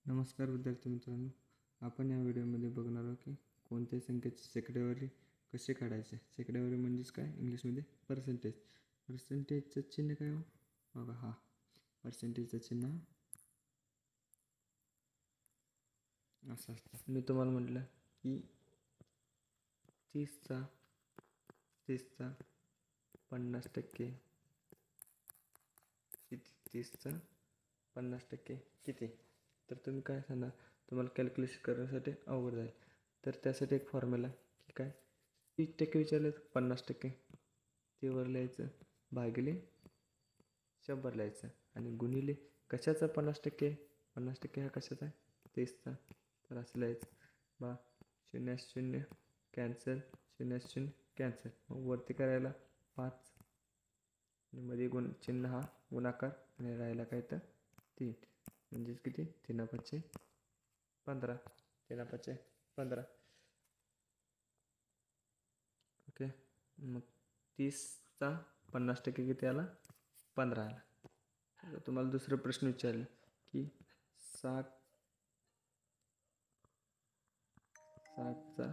नमस्कार विद्यार्थी मित्रांनो, आपण या व्हिडिओमध्ये बघणार आहोत की कोणत्याही संख्येची शेकड्यावारी कसे काढायचे. शेकड्यावारी म्हणजेच काय, इंग्लिशमध्ये पर्सेंटेज. पर्सेंटेजचं चिन्ह काय हो बघा, हा पर्सेंटेजचं चिन्ह असं असतं. मी तुम्हाला म्हटलं की तीसचा 50% किती, 30चा 50% किती. तर तुम्ही काय सांगणार, तुम्हाला कॅल्क्युलेशन करण्यासाठी अवघड जाईल. तर त्यासाठी एक फॉर्म्युला की काय, 30% विचारले 50%, ते वर लिहायचं, भागिले 100 लिहायचं, आणि गुणिले कशाचा 50%. 50% हा कशाचा आहे, 30चा. तर असं लिहायचं बा, 0 0 कॅन्सल, 0 0 कॅन्सल. मग वरती करायला 5, आणि मध्ये चिन्ह हा गुणाकार, आणि राहायला काय तर 3, म्हणजेच किती, 3 5 15, 3 5 15. ओके, मग 30चा 50% किती आला, 15 आला. तुम्हाला दुसरा प्रश्न विचारला की 60चा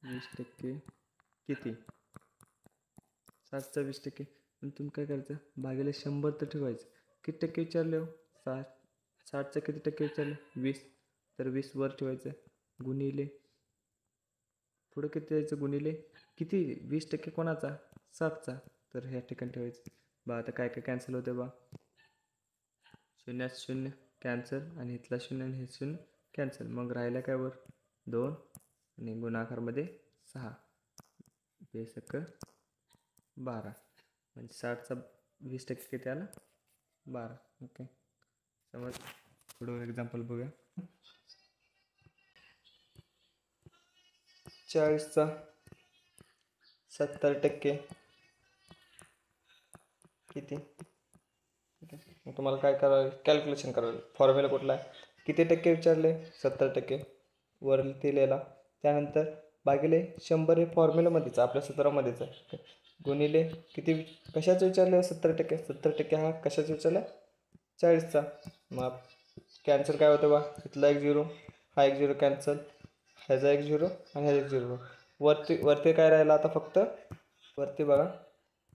20% किती. 60चा 20%, पण तुम्ही काय करायचं, भागिले 100 तर ठेवायचं. किती टक्के विचारले हो, 60चा किती टक्के विचारले, 20. तर 20 वर ठेवायचं, गुणिले पुढं किती द्यायचं, गुणिले किती, 20% कोणाचा, 60चा. तर ह्या ठिकाणी ठेवायचं बा. आता काय काय कॅन्सल होते बा, 0 0 कॅन्सल, आणि इथला 0 आणि हे 0 कॅन्सल. मग राहिला काय वर 2, आणि गुणाकारमध्ये 6, बेसक 12. म्हणजे 60चा 20% किती आला, 12. ओके, समज. पुढं एक्झाम्पल बघूया. 40चा 70% किती. मग तुम्हाला काय करावं, कॅल्क्युलेशन करावं. फॉर्म्युला कुठला आहे, किती टक्के विचारले, 70%, वर ते लिहिला. त्यानंतर भागिले 100, हे फॉर्म्युलामध्येच आपल्या सूत्रामध्येच आहे. गुणिले किती, कशाचं विचारलं, 70%. 70% हा कशाचं विचारलं, 40चा. मग कॅन्सल काय होतं बा, इथला 1 0, हा 1 0 कॅन्सल, ह्याचा 1 0 आणि ह्याचा 1 0. वरती काय राहिलं आता, फक्त वरती बघा,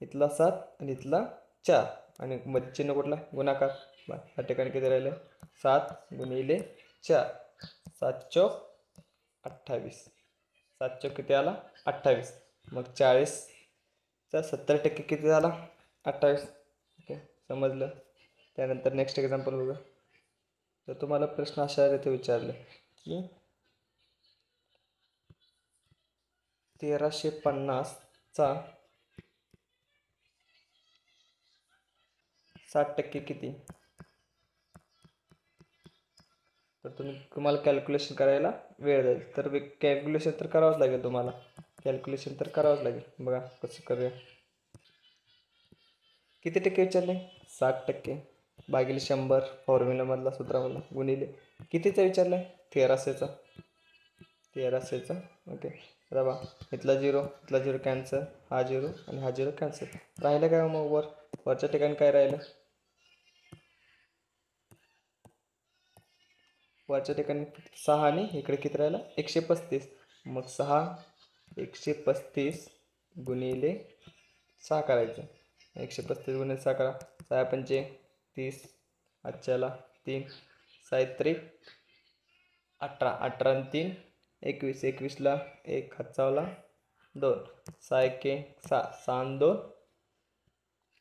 इथला 7 आणि इथला 4, आणि मध्ये चिन्ह कुठला, गुणाकार. ह्या ठिकाणी किती राहिले, 7 गुणिले 4, 7 चौक 28. 7 चौक किती आला, 28. मग 40चा 70% किती झाला, 28. ओके, समजलं. त्यानंतर नेक्स्ट एक्झाम्पल बघा. तर तुम्हाला प्रश्न अशा रीती विचारले की 1350चा 60% किती. तर तुम्हाला कॅल्क्युलेशन करायला वेळ जाईल. तर कॅल्क्युलेशन तर करावंच लागेल तुम्हाला. कॅल्क्युलेशन तर करावंच लागेल. बघा कसं करूया. किती टक्के विचारले, 60%, भागिले 100 फॉर्म्युलामधला, सूत्रामधला, गुणिले कितीचा विचारलं आहे, 1300चा. 1300चा. ओके, आता बा, इथला 0, इथला 0 कॅन्सल, हा 0 आणि हा 0 कॅन्सल. राहिलं काय मग वरच्या ठिकाणी काय राहिलं, वरच्या ठिकाणी 6, आणि इकडे किती राहिला, 135. मग 6 135 गुणिले 6 करायचं. 135 गुणिले 6 करा, 6 पंचे 30, आजच्याला 3, 6 त्रिक 18, 18 आणि 3 21, 21ला 1 हातचावला 2, 6 1 6, 6 आणि 2,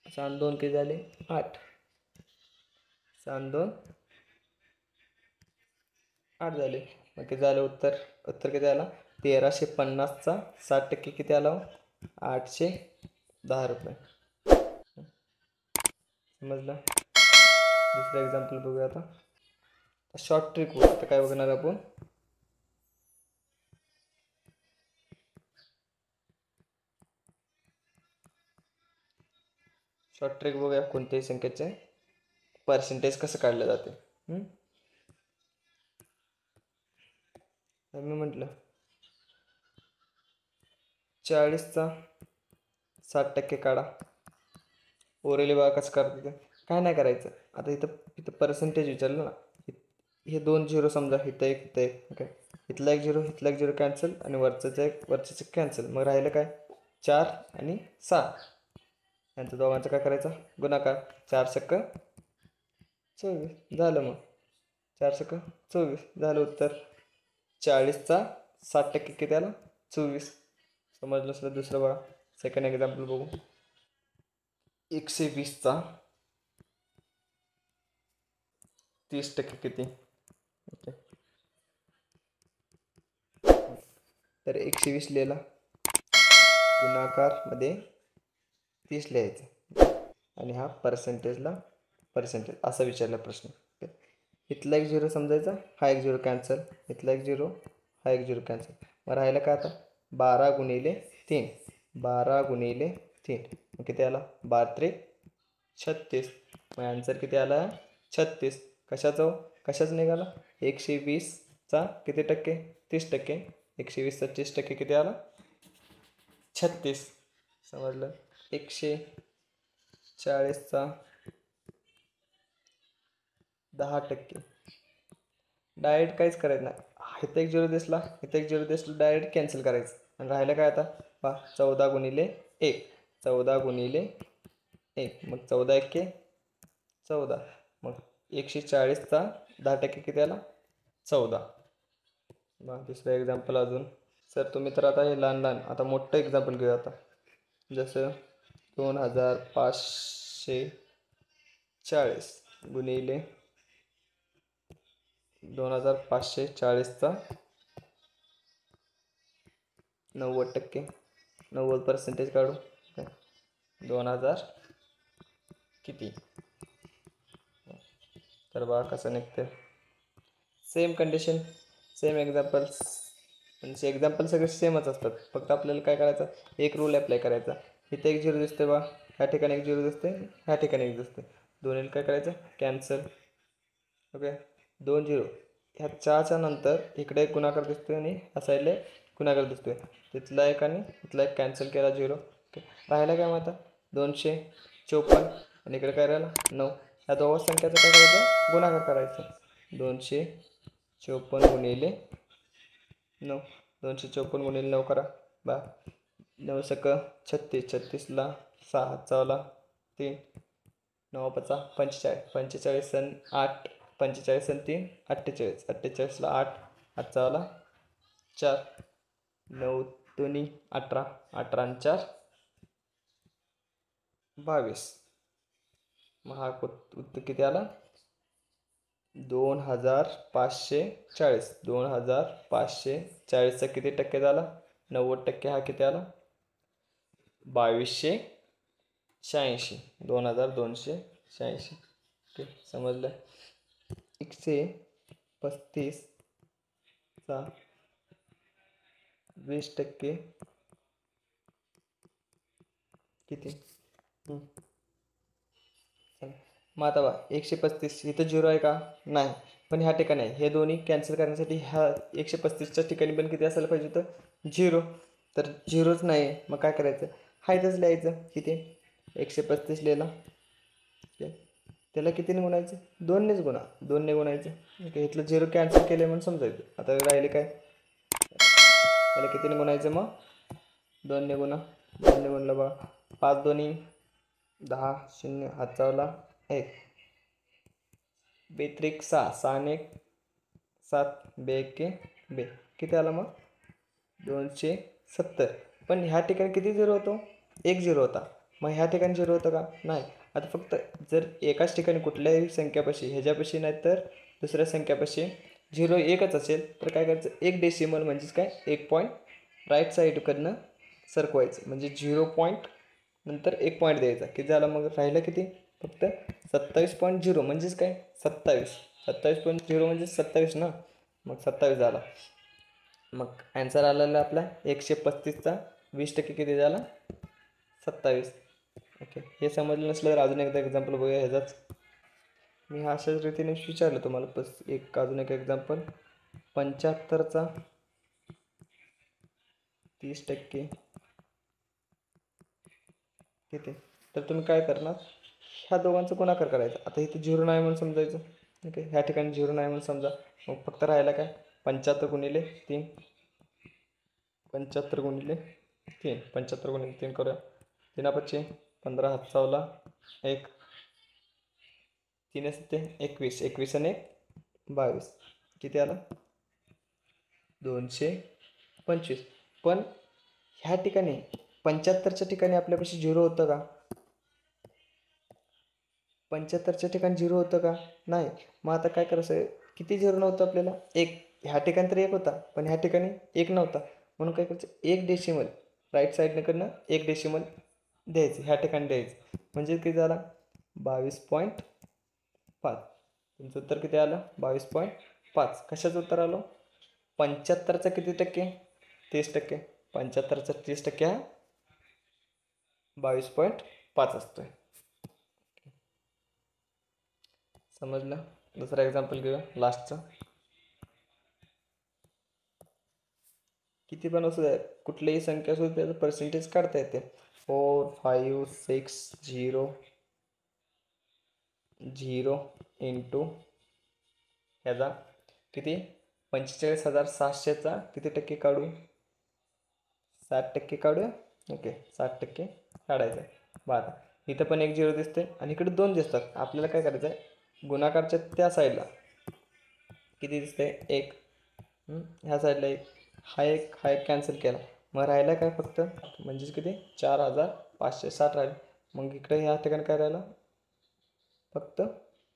6 आणि 2 किती झाले, 8, 6 आणि 2 8 झाले. मग किती झालं, उत्तर किती आला, 1350चा 60% किती आला, 810 रुपये. समजलं. दुसरं एक्झाम्पल बघूया. आता शॉर्ट ट्रिक बघू. आता काय बघणार आपण, शॉर्ट ट्रिक बघूया. कोणत्याही संख्येचे पर्सेंटेज कसं काढलं जाते. मी म्हटलं 40चा 60% काढा. ओरेली बघा कसं करते ते, काय नाही करायचं. आता इथं पर्सेंटेज विचारलं ना, हे दोन झिरो समजा, इथं एक ओके, इथला एक झिरो इथला एक झिरो कॅन्सल आणि वरचं एक कॅन्सल. मग राहिलं काय 4 आणि 6. यांचं दोघांचं काय करायचं गुणाकार. 4 सक्क 24 झालं. मग 4 सक्क 24 झालं उत्तर. 40चा 60% किती आला 24. समजलं असलं. दुसरं बघा, सेकंड एक्झाम्पल बघू. 120चा 30% किती. ओके, तर 120 लिहिला, गुणाकारमध्ये 30 लिहायचं आणि हा पर्सेंटेज असा विचारला प्रश्न. इथला एक झिरो समजायचा, हा एक झिरो कॅन्सल, इथला एक झिरो, हा एक झिरो कॅन्सल. मग राहिलं काय आता 12 गुणिले 3. 12 गुणिले 3 मग किती आला 12 36. मग आन्सर किती आला 36. कशाच निघाला 120चा किती टक्के 30%. 120चा 30% किती आला 36. समजलं. 140चा 10%. डायरेक्ट काहीच करायचं नाही. इथं एक झिरो दिसला, इथं एक झिरो दिसला, डायरेक्ट कॅन्सल करायचं. आणि राहिलं काय आता 14 गुणिले 1. 14 गुणिले 1 मग 14 एक्के 14. मग 140चा 10% किती आला 14. मग दुसरं एक्झाम्पल अजून. सर तुम्ही तर आता हे लहान आता मोठं एक्झाम्पल घेऊया. आता जसं 2540 गुणिले 2540चा 90%. 90% काढू. 2000 किती. तर बघा कसं निघते. Same condition, same examples. म्हणजे एक्झाम्पल सगळे सेमच असतात. फक्त आपल्याला काय करायचं, एक रूल अप्लाय करायचा. इथे एक झिरो दिसते बा, ह्या ठिकाणी एक झिरो दिसते, ह्या ठिकाणी एक दिसते. दोन्हीला काय करायचं कॅन्सल. Okay, 2 zero. ह्या 4च्या नंतर इकडे एक गुणाकार दिसतोय आणि ह्या साईडला गुणाकार दिसतोय. तिथला एक आणि इथला एक कॅन्सल केला 0. ओके, राहिला काय मग आता 254 आणि इकडे काय राहिला 9. ह्या दोघा संख्याचं काय करायचं गुणाकार करायचं. 254 गुणिले 9. 254 गुणिले 9 करा. 9 सक 36. 36ला 6 हातचावला 3. 9 5 45. 45 आणि 8. 45 आणि 3 48. 48ला 8 हातचावला 4. 9 दोन्ही 18. 18 आणि 4 22. मग हा उत्तर किती आला 2540. 2540चा किती टक्के झाला 90%. हा किती आला 2286. 2286. ओके, समजलं. 135चा 20% किती. मग आता बा 135 इथं झिरो आहे का नाही, पण ह्या ठिकाणी आहे. हे दोन्ही कॅन्सल करण्यासाठी ह्या 135च्या ठिकाणी पण किती असायला पाहिजे होतं 0. तर 0च नाही. मग काय करायचं, हा इथंच लिहायचं किती 135 लिहिला. त्याला कितीने गुणायचं 2नेच गुणा. 2ने गुणायचं. ओके, इथलं 0 कॅन्सल केलं म्हणून समजायचं. आता राहिले काय, त्याला कितीने गुणायचं मग 2ने गुणा. 2ने गुणलं बघा 5 दोन्ही 10. 0 हातचावला 1. 2 त्रिक 6. 6 आणि 1 7. 2 एक्के 2. किती आला मग 270. पण ह्या ठिकाणी किती झिरो होतो 1 झिरो होता. मग ह्या ठिकाणी झिरो होतं का नाही. आता फक्त जर एकाच ठिकाणी कुठल्याही संख्यापाशी ह्याच्यापाशी नाही तर दुसऱ्या संख्यापाशी झिरो एकच असेल तर काय करायचं, एक डेसिमल म्हणजेच काय 1 पॉईंट राईट साईडकडनं सरकवायचं. म्हणजे 0 पॉईंट नंतर 1 पॉईंट द्यायचा. किती झाला मग राहिलं किती फक्त 27.0 म्हणजेच काय 27. 27.0 म्हणजे 27 ना. मग 27 झाला. मग ॲन्सर आलेला आपला 135चा 20% किती झाला 27. ओके, हे समजलं नसलं तर अजून एकदा एक्झाम्पल बघूया ह्याचाच. मी हा अशाच रीतीने विचारलं तुम्हाला. बस अजून एक एक्झाम्पल. 75चा 30% किती. तर तुम्ही काय करणार, ह्या दोघांचा गुणाकार करायचा. आता इथे झिरो नाही म्हणून समजायचं. ओके, ह्या ठिकाणी 0 नाही म्हणून समजा, मग फक्त राहिला काय 75 गुणिले 3, 75 गुणिले 3, 75 गुणिले 3 करूया. 3 5 15, हात चावला 1, 3 7 21, 21 आणि 22, किती आला 225. पण ह्या ठिकाणी 75च्या ठिकाणी आपल्यापाशी 0 होतं का? 75च्या ठिकाणी 0 होतं का? नाही. मग आता काय करायचं आहे, किती 0 नव्हतं आपल्याला? 1. ह्या ठिकाणी तर 1 होता, पण ह्या ठिकाणी 1 नव्हता. म्हणून काय करायचं, 1 डेसिमल राईट साईडकडनं 1 डेसिमल द्यायचं, ह्या ठिकाणी द्यायचं. म्हणजे किती झाला 22.5. तुमचं उत्तर किती आलं 22.5. कशाचं उत्तर आलं? 75चा किती टक्के? 30%. 75चा 30% हा 22.5 असतोय. समजलं? दुसरा एक्झाम्पल घेऊया लास्टचं. किती पण असू द्या, कुठलीही संख्या असू त्याचं पर्सेंटेज काढता येते. 4 5 6 0 0 इंटू ह्याचा किती 45,700चा किती टक्के काढू? 60% काढूया. ओके, 60% काढायचं आहे. बघा इथं पण एक 0 दिसते आणि इकडे 2 दिसतात. आपल्याला काय करायचं आहे, गुणाकारच्या त्या साईडला किती दिसते 1, ह्या साईडला 1, हा एक कॅन्सल केला. मग राहिला काय फक्त, म्हणजेच किती 4,560 राहिले. मग इकडे ह्या ठिकाणी काय राहिलं, फक्त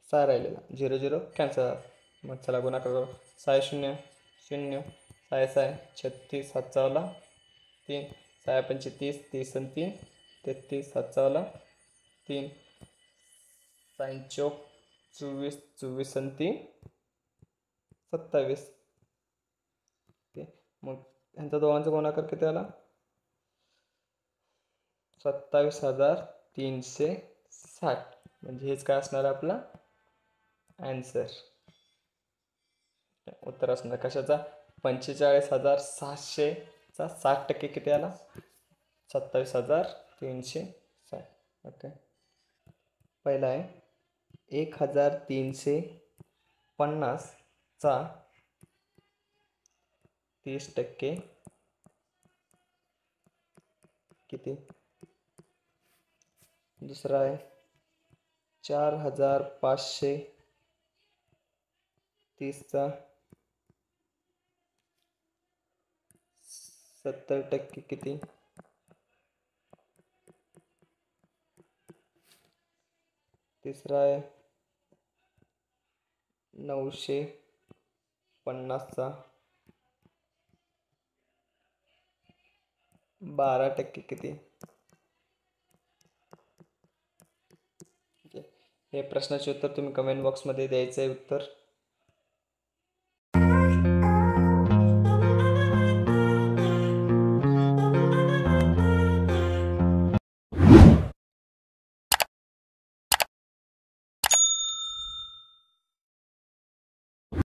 6 राहिलेला, 0 0 कॅन्सल झाला. मग चला गुणाकार करू. 6 0 0, 6 6 36, 7 चावला 3, 6 5 30, 30 आणि 3 33, 7 चावला 3, 6 चौक 24, 24 आणि 3 27. ओके, मग ह्यांचा दोघांचा गुणाकार किती आला 27,360. म्हणजे हेच काय असणार आपला ॲन्सर, उत्तर असणार कशाचा 45,600चा 60% किती आला 27,360. ओके, पहिला आहे 1,350चा 30% किती. दुसरा आहे 4,530चा 70% किती. तिसरा आहे 950चा 12% किती. हे प्रश्नाचे उत्तर तुम्ही कमेंट बॉक्समध्ये द्यायचं आहे उत्तर.